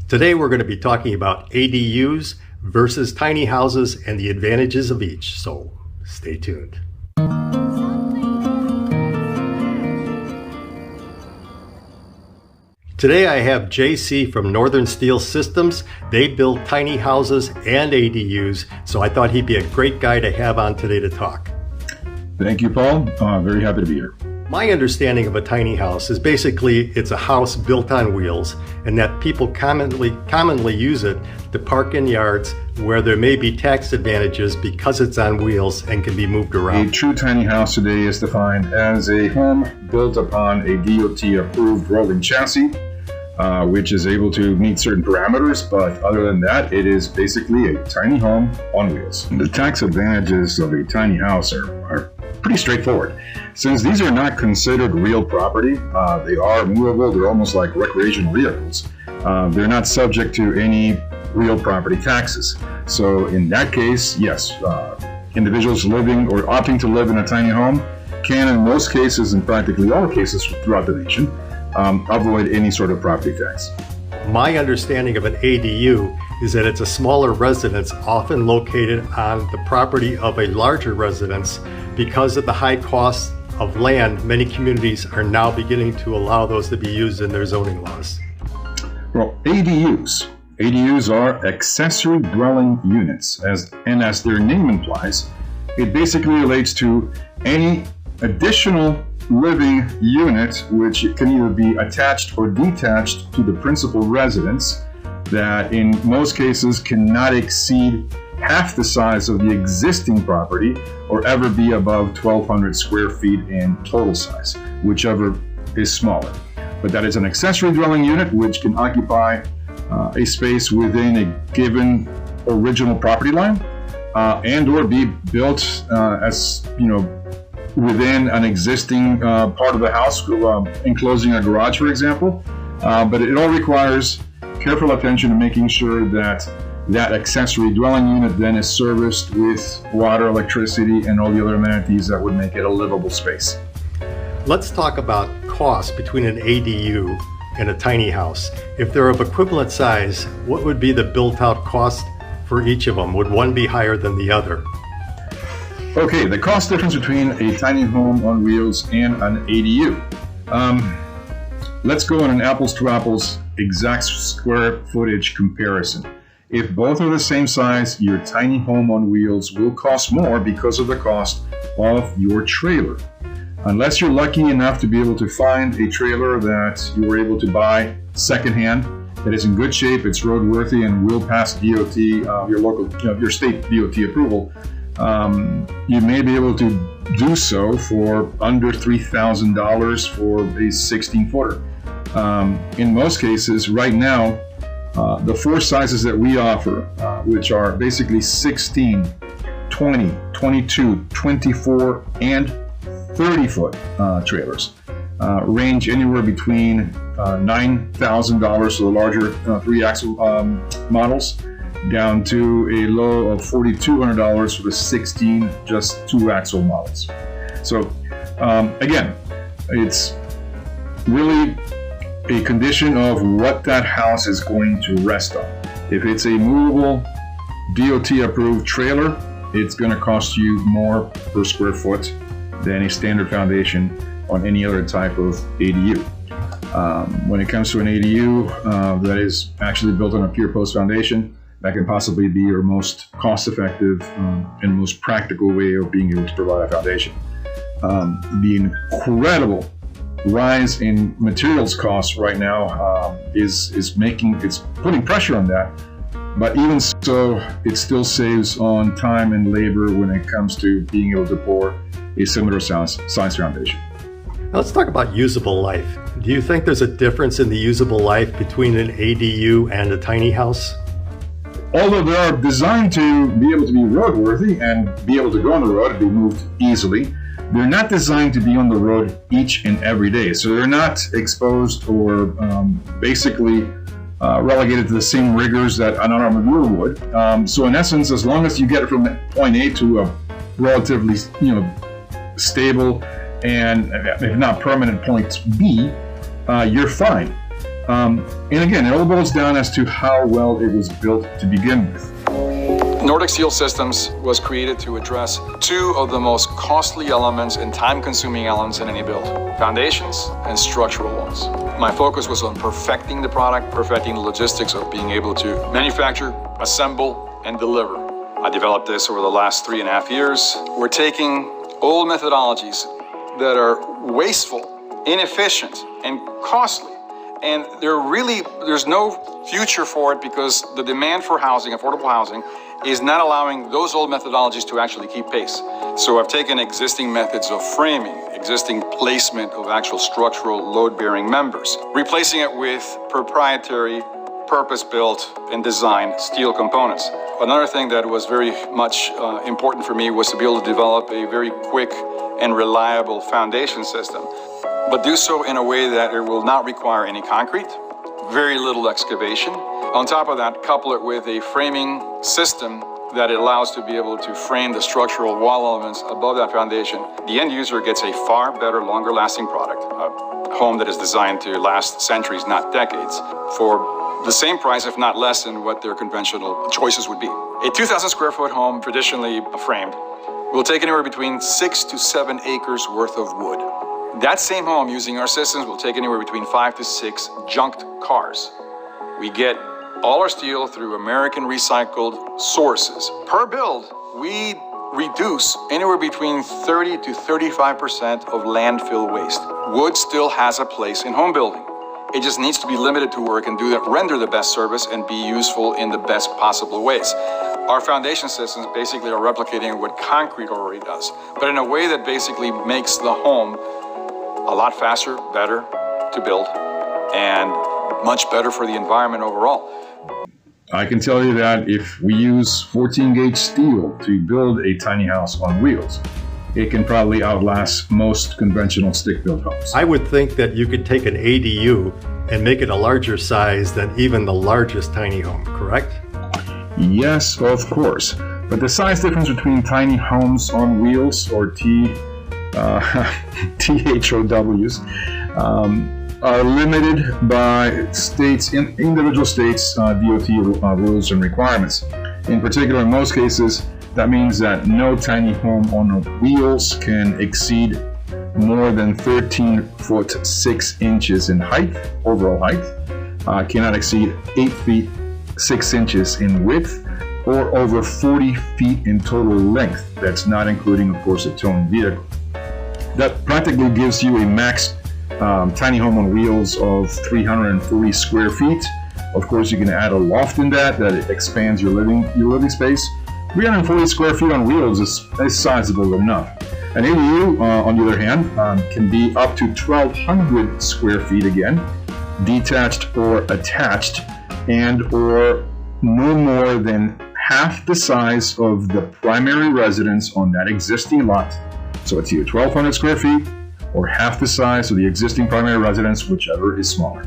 Today we're going to be talking about ADUs versus tiny houses and the advantages of each, so stay tuned. Today I have JC from Nordic Steel Systems. They build tiny houses and ADUs, so I thought he'd be a great guy to have on today to talk. Thank you, Paul. Very happy to be here. My understanding of a tiny house is basically it's a house built on wheels, and that people commonly use it to park in yards where there may be tax advantages because it's on wheels and can be moved around. A true tiny house today is defined as a home built upon a DOT-approved rolling chassis, which is able to meet certain parameters, but other than that, it is basically a tiny home on wheels. The tax advantages of a tiny house are pretty straightforward. Since these are not considered real property, they are movable, they're almost like recreational vehicles. They're not subject to any real property taxes. So in that case, yes, individuals living or opting to live in a tiny home can, in most cases, in practically all cases throughout the nation, avoid any sort of property tax. My understanding of an ADU is that it's a smaller residence often located on the property of a larger residence. Because of the high cost of land, many communities are now beginning to allow those to be used in their zoning laws. Well, ADUs are accessory dwelling units, as their name implies. It basically relates to any additional living unit which can either be attached or detached to the principal residence that in most cases cannot exceed half the size of the existing property or ever be above 1,200 square feet in total size, whichever is smaller. But that is an accessory dwelling unit which can occupy a space within a given original property line and or be built within an existing part of the house, enclosing a garage, for example. But it all requires careful attention to making sure that that accessory dwelling unit then is serviced with water, electricity, and all the other amenities that would make it a livable space. Let's talk about cost between an ADU and a tiny house. If they're of equivalent size, what would be the built-out cost for each of them? Would one be higher than the other? Okay, the cost difference between a tiny home on wheels and an ADU. Let's go on an apples to apples exact square footage comparison. If both are the same size, your tiny home on wheels will cost more because of the cost of your trailer. Unless you're lucky enough to be able to find a trailer that you were able to buy secondhand, that is in good shape, it's roadworthy, and will pass DOT, your state DOT approval, you may be able to do so for under $3,000 for a 16-footer. In most cases, right now, the four sizes that we offer, which are basically 16, 20, 22, 24, and 30-foot trailers, range anywhere between $9,000 for the larger 3-axle models, down to a low of $4,200 for the 16 just 2-axle models. So again, it's really a condition of what that house is going to rest on. If it's a movable DOT approved trailer, it's going to cost you more per square foot than a standard foundation on any other type of ADU. When it comes to an ADU that is actually built on a pure post foundation, that can possibly be your most cost-effective and most practical way of being able to provide a foundation. The incredible rise in materials costs right now is putting pressure on that. But even so, it still saves on time and labor when it comes to being able to pour a similar size foundation. Now let's talk about usable life. Do you think there's a difference in the usable life between an ADU and a tiny house? Although they are designed to be able to be roadworthy and be able to go on the road and be moved easily, they're not designed to be on the road each and every day. So they're not exposed or basically relegated to the same rigors that an automobile would. So in essence, as long as you get it from point A to a relatively stable and if not permanent point B, you're fine. And again, it all boils down as to how well it was built to begin with. Nordic Steel Systems was created to address two of the most costly elements and time-consuming elements in any build: foundations and structural walls. My focus was on perfecting the product, perfecting the logistics of being able to manufacture, assemble, and deliver. I developed this over the last 3.5 years. We're taking old methodologies that are wasteful, inefficient, and costly. And there's no future for it because the demand for housing, affordable housing, is not allowing those old methodologies to actually keep pace. So I've taken existing methods of framing, existing placement of actual structural load-bearing members, replacing it with proprietary, purpose-built and designed steel components. Another thing that was very much important for me was to be able to develop a very quick and reliable foundation system, but do so in a way that it will not require any concrete, very little excavation. On top of that, couple it with a framing system that it allows to be able to frame the structural wall elements above that foundation. The end user gets a far better, longer lasting product, a home that is designed to last centuries, not decades, for the same price, if not less than what their conventional choices would be. A 2,000 square foot home, traditionally framed, will take anywhere between 6 to 7 acres worth of wood. That same home, using our systems, will take anywhere between 5 to 6 junked cars. We get all our steel through American recycled sources. Per build, we reduce anywhere between 30 to 35% of landfill waste. Wood still has a place in home building. It just needs to be limited to where it can render the best service and be useful in the best possible ways. Our foundation systems basically are replicating what concrete already does, but in a way that basically makes the home a lot faster, better to build, and much better for the environment overall. I can tell you that if we use 14-gauge steel to build a tiny house on wheels, it can probably outlast most conventional stick-built homes. I would think that you could take an ADU and make it a larger size than even the largest tiny home, correct? Yes, of course. But the size difference between tiny homes on wheels, or THOWs, are limited by states, individual states' DOT rules and requirements. In particular, in most cases, that means that no tiny home on wheels can exceed more than 13 foot 6 inches in height, overall height, cannot exceed 8 feet 6 inches in width, or over 40 feet in total length. That's not including, of course, a towing vehicle. That practically gives you a max tiny home on wheels of 340 square feet. Of course, you can add a loft in that expands your living space. 340 square feet on wheels is sizable enough. An ADU, on the other hand, can be up to 1,200 square feet again, detached or attached, and or no more than half the size of the primary residence on that existing lot. So it's either 1,200 square feet or half the size of the existing primary residence, whichever is smaller.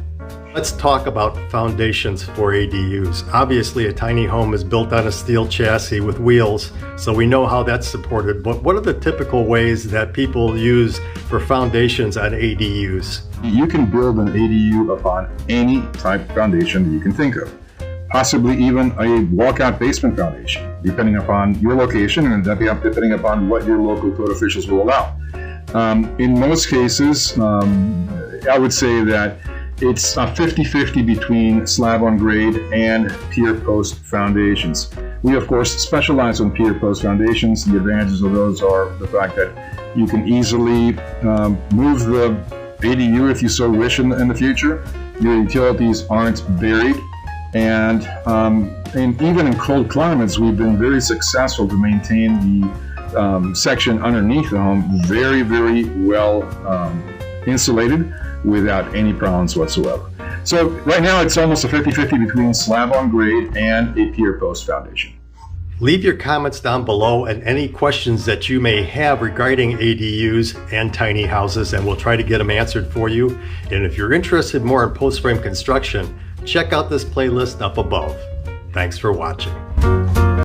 Let's talk about foundations for ADUs. Obviously, a tiny home is built on a steel chassis with wheels, so we know how that's supported. But what are the typical ways that people use for foundations on ADUs? You can build an ADU upon any type of foundation that you can think of. Possibly even a walkout basement foundation, depending upon your location and depending upon what your local code officials will allow. In most cases, I would say that it's a 50-50 between slab-on-grade and pier post foundations. We, of course, specialize on pier post foundations. The advantages of those are the fact that you can easily move the ADU if you so wish in the future. Your utilities aren't buried. And even in cold climates, we've been very successful to maintain the section underneath the home very, very well insulated without any problems whatsoever. So right now it's almost a 50-50 between slab-on-grade and a pier post foundation. Leave your comments down below and any questions that you may have regarding ADUs and tiny houses, and we'll try to get them answered for you. And if you're interested more in post frame construction, check out this playlist up above. Thanks for watching.